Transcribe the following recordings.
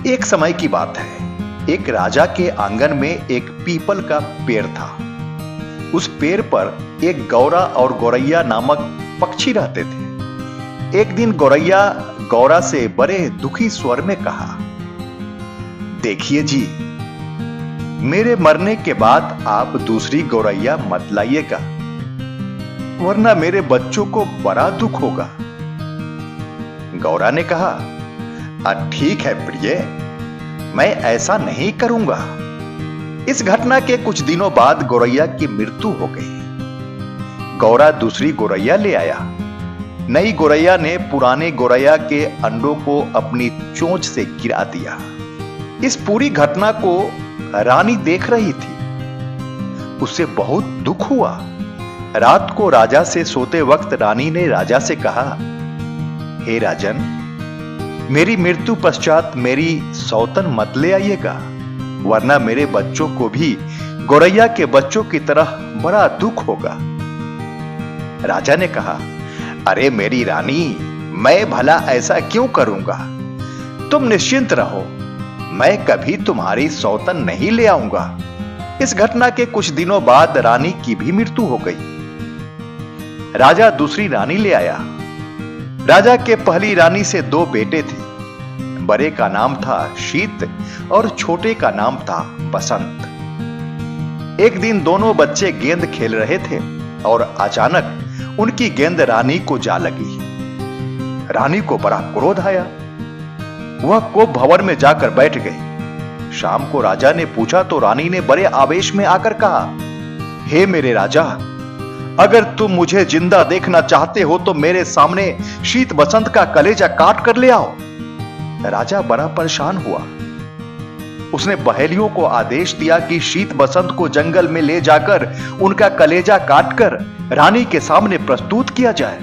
एक समय की बात है। एक राजा के आंगन में एक पीपल का पेड़ था। उस पेड़ पर एक गौरा और गौरैया नामक पक्षी रहते थे। एक दिन गौरैया गौरा से बड़े दुखी स्वर में कहा, देखिए जी, मेरे मरने के बाद आप दूसरी गौरैया मत लाइएगा, वरना मेरे बच्चों को बड़ा दुख होगा। गौरा ने कहा, ठीक है प्रिय, मैं ऐसा नहीं करूंगा। इस घटना के कुछ दिनों बाद गौरैया की मृत्यु हो गई। गौरा दूसरी गौरैया ले आया। नई गौरैया ने पुराने गौरैया के अंडों को अपनी चोंच से गिरा दिया। इस पूरी घटना को रानी देख रही थी। उसे बहुत दुख हुआ। रात को राजा से सोते वक्त रानी ने राजा से कहा, हे राजन, मेरी मृत्यु पश्चात मेरी सौतन मत ले आइएगा, वरना मेरे बच्चों को भी गौरैया के बच्चों की तरह बड़ा दुख होगा। राजा ने कहा, अरे मेरी रानी, मैं भला ऐसा क्यों करूंगा? तुम निश्चिंत रहो, मैं कभी तुम्हारी सौतन नहीं ले आऊंगा। इस घटना के कुछ दिनों बाद रानी की भी मृत्यु हो गई। राजा दूसरी रानी ले आया। राजा के पहली रानी से दो बेटे थे। बड़े का नाम था शीत और छोटे का नाम था बसंत। एक दिन दोनों बच्चे गेंद खेल रहे थे और अचानक उनकी गेंद रानी को जा लगी। रानी को बड़ा क्रोध आया। वह कोप भवन में जाकर बैठ गई। शाम को राजा ने पूछा तो रानी ने बड़े आवेश में आकर कहा, हे मेरे राजा, अगर तुम मुझे जिंदा देखना चाहते हो तो मेरे सामने शीत बसंत का कलेजा काट कर ले आओ। राजा बड़ा परेशान हुआ। उसने बहेलियों को आदेश दिया कि शीत बसंत को जंगल में ले जाकर उनका कलेजा काटकर रानी के सामने प्रस्तुत किया जाए।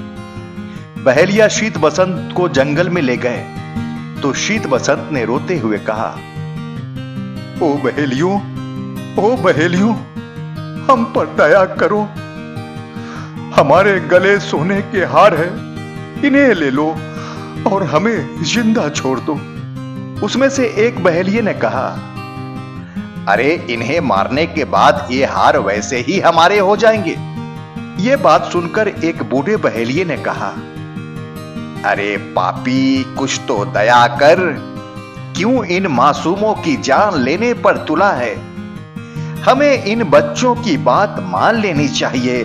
बहेलिया शीत बसंत को जंगल में ले गए तो शीत बसंत ने रोते हुए कहा, ओ बहेलियों, हम पर दया करो। हमारे गले सोने के हार है, इन्हें ले लो और हमें जिंदा छोड़ दो। उसमें से एक बहेलिये ने कहा, अरे इन्हें मारने के बाद ये हार वैसे ही हमारे हो जाएंगे। ये बात सुनकर एक बूढ़े बहेलिये ने कहा, अरे पापी, कुछ तो दया कर, क्यों इन मासूमों की जान लेने पर तुला है? हमें इन बच्चों की बात मान लेनी चाहिए।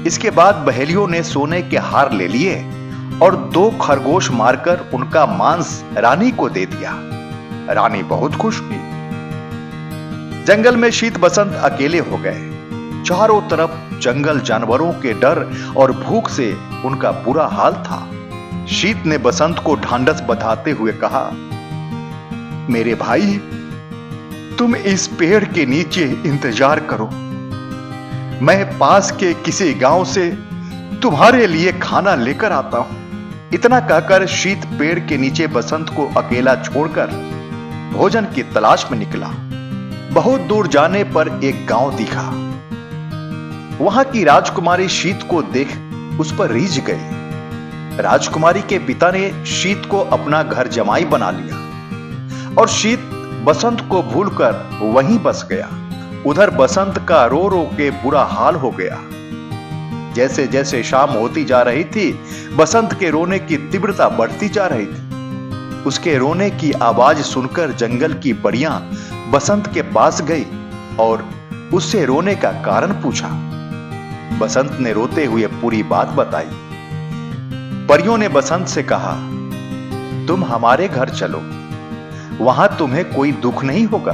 इसके बाद बहेलियों ने सोने के हार ले लिए और दो खरगोश मारकर उनका मांस रानी को दे दिया। रानी बहुत खुश हुई। जंगल में शीत बसंत अकेले हो गए। चारों तरफ जंगल जानवरों के डर और भूख से उनका बुरा हाल था। शीत ने बसंत को ढांढस बंधाते हुए कहा, मेरे भाई, तुम इस पेड़ के नीचे इंतजार करो, मैं पास के किसी गांव से तुम्हारे लिए खाना लेकर आता हूं। इतना कहकर शीत पेड़ के नीचे बसंत को अकेला छोड़कर भोजन की तलाश में निकला। बहुत दूर जाने पर एक गांव दिखा। वहां की राजकुमारी शीत को देख उस पर रीझ गई। राजकुमारी के पिता ने शीत को अपना घर जमाई बना लिया और शीत बसंत को भूलकर वहीं बस गया। उधर बसंत का रो रो के बुरा हाल हो गया। जैसे जैसे शाम होती जा रही थी, बसंत के रोने की तीव्रता बढ़ती जा रही थी। उसके रोने की आवाज सुनकर जंगल की बढ़िया बसंत के पास गई और उससे रोने का कारण पूछा। बसंत ने रोते हुए पूरी बात बताई। परियों ने बसंत से कहा, तुम हमारे घर चलो, वहां तुम्हें कोई दुख नहीं होगा।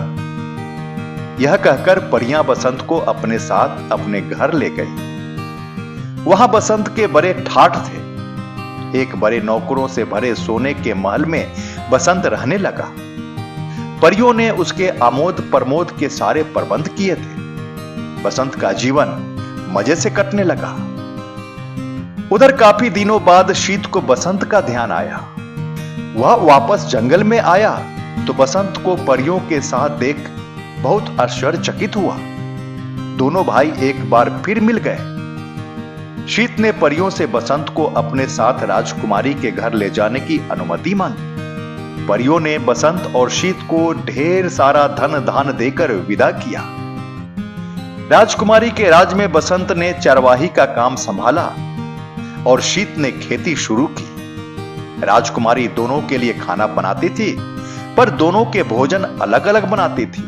यह कहकर परियां बसंत को अपने साथ अपने घर ले गई। वहां बसंत के बड़े ठाठ थे। एक बड़े नौकरों से भरे सोने के महल में बसंत रहने लगा। परियों ने उसके आमोद प्रमोद के सारे प्रबंध किए थे। बसंत का जीवन मजे से कटने लगा। उधर काफी दिनों बाद शीत को बसंत का ध्यान आया। वह वापस जंगल में आया तो बसंत को परियों के साथ देख बहुत आश्चर्यचकित हुआ। दोनों भाई एक बार फिर मिल गए। शीत ने परियों से बसंत को अपने साथ राजकुमारी के घर ले जाने की अनुमति मांगी। परियों ने बसंत और शीत को ढेर सारा धन धान देकर विदा किया। राजकुमारी के राज में बसंत ने चरवाही का काम संभाला और शीत ने खेती शुरू की। राजकुमारी दोनों के लिए खाना बनाती थी, पर दोनों के भोजन अलग अलग बनाती थी।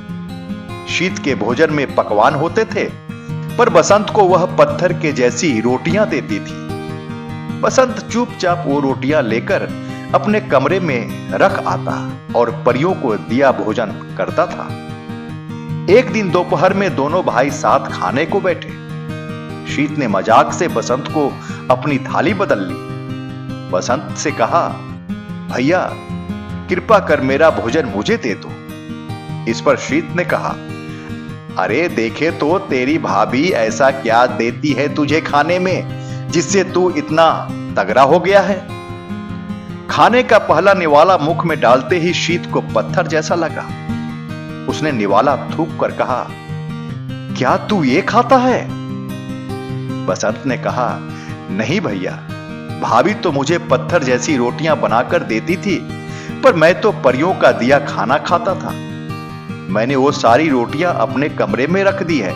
शीत के भोजन में पकवान होते थे, पर बसंत को वह पत्थर के जैसी रोटियां देती थी। बसंत चुपचाप वो रोटियां लेकर अपने कमरे में रख आता और परियों को दिया भोजन करता था। एक दिन दोपहर में दोनों भाई साथ खाने को बैठे। शीत ने मजाक से बसंत को अपनी थाली बदल ली। बसंत से कहा, भैया कृपा कर मेरा भोजन मुझे दे दो। इस पर शीत ने कहा, अरे देखे तो तेरी भाभी ऐसा क्या देती है तुझे खाने में जिससे तू इतना तगड़ा हो गया है। खाने का पहला निवाला मुख में डालते ही शीत को पत्थर जैसा लगा। उसने निवाला थूक कर कहा, क्या तू ये खाता है? बसंत ने कहा, नहीं भैया, भाभी तो मुझे पत्थर जैसी रोटियां बनाकर देती थी, पर मैं तो परियों का दिया खाना खाता था। मैंने वो सारी रोटियां अपने कमरे में रख दी है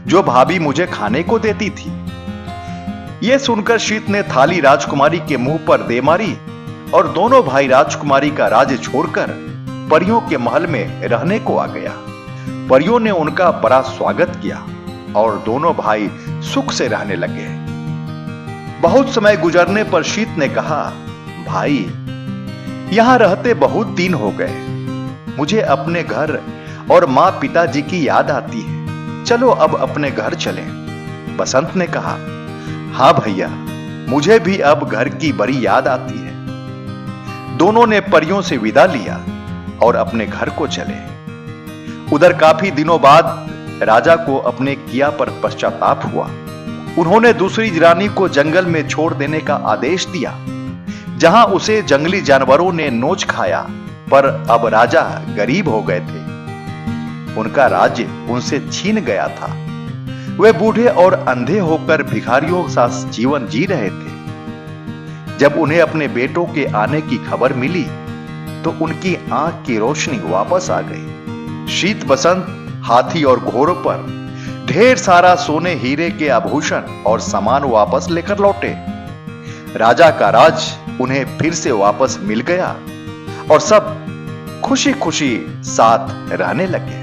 जो भाभी मुझे खाने को देती थी। यह सुनकर शीत ने थाली राजकुमारी के मुंह पर दे मारी और दोनों भाई राजकुमारी का राज छोड़कर परियों के महल में रहने को आ गया। परियों ने उनका बड़ा स्वागत किया और दोनों भाई सुख से रहने लगे। बहुत समय गुजरने पर शीत ने कहा, भाई यहां रहते बहुत दिन हो गए, मुझे अपने घर और मां पिताजी की याद आती है, चलो अब अपने घर चलें। बसंत ने कहा, हां भैया, मुझे भी अब घर की बड़ी याद आती है। दोनों ने परियों से विदा लिया और अपने घर को चले। उधर काफी दिनों बाद राजा को अपने किया पर पश्चाताप हुआ। उन्होंने दूसरी रानी को जंगल में छोड़ देने का आदेश दिया, जहां उसे जंगली जानवरों ने नोच खाया। पर अब राजा गरीब हो गए थे, उनका राज्य उनसे छीन गया था। वे बूढ़े और अंधे होकर भिखारियों सा जीवन जी रहे थे। जब उन्हें अपने बेटों के आने की खबर मिली तो उनकी आंख की रोशनी वापस आ गई। शीत बसंत हाथी और घोड़ों पर ढेर सारा सोने हीरे के आभूषण और सामान वापस लेकर लौटे। राजा का राज उन्हें फिर से वापस मिल गया और सब खुशी खुशी साथ रहने लगे।